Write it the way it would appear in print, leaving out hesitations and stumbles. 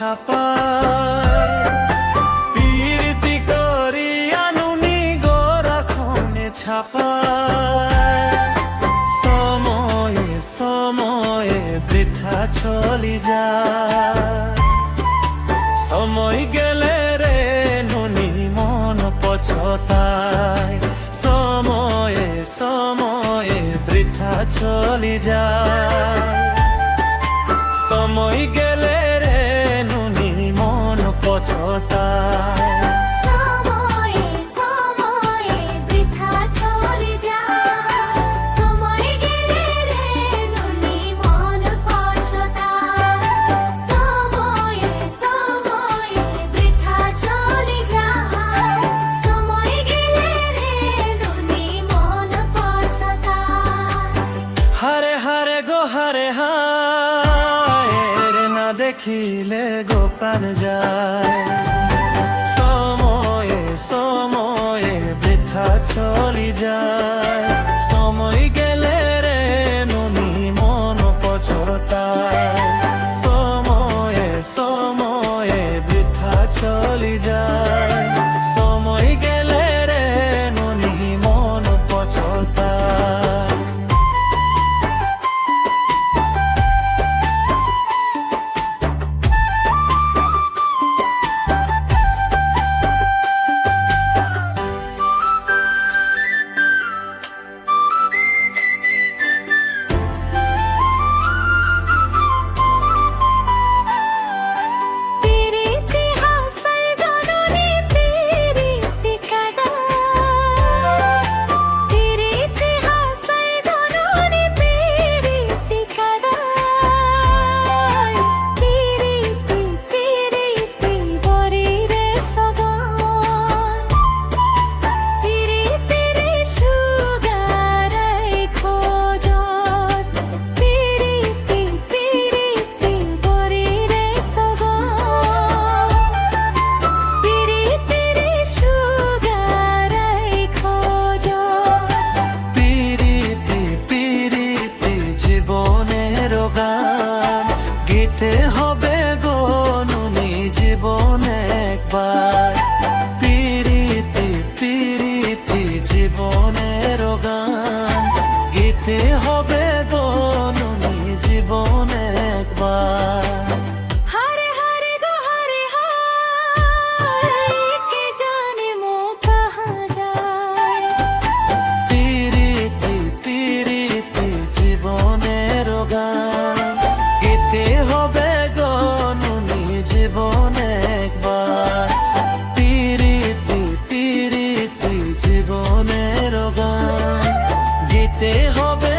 ছাপায় প্রীতি করিয়া নুনি গোরাখনে ছাপায় সময়ে সময়ে বৃথা চলি যায় সময় গেলে রে নুনি মন পছতায় সময়ে সময়ে বৃথা চলি যায় সময় গেলে রে নুনি মন পছতায় সময়ে সময়ে বৃথা চলে যায় সময় গেলে রে নুনি মন পছতায় সময়ে সময়ে বৃথা চলে যায় সময় গেলে রে নুনি মন পছতায় হারে হারে গো হারে হায় রে না দেখিলে গো প্রাণ যায় সময়ে সময়ে বৃথা চলি যায় সময় গেলে রে নুনি মন পছতায় সময়ে সময়ে বৃথা চলি যায় সময় গেলে রে নুনি মন পছতায় পিরিতি হাসাই গননি পিরিতি কাদায় পিরিতি হাসাই গননি পিরিতি কাদায় পিরিতি পিরিতি বরিরে সগন পিরিতিরে সুগারাই খোঁজত পিরিতি পিরিতি বরিরে সগন পিরিতিরে সুগারাই খোঁজত পিরিতি পিরিতি জীবনের গান গীতে হবে গো নুনি জীবন একবার পিরিতি পিরিতি জীবনের গান গীতে হবে গো নুনি জীবন একবার हरे हरे गो हरे हाय के जाने मो कहाँ जाए পিরিতি পিরিতি জীবনের গান গীতে হবে গো নুনি জীবন একবার পিরিতি পিরিতি জীবনের গান গীতে হবে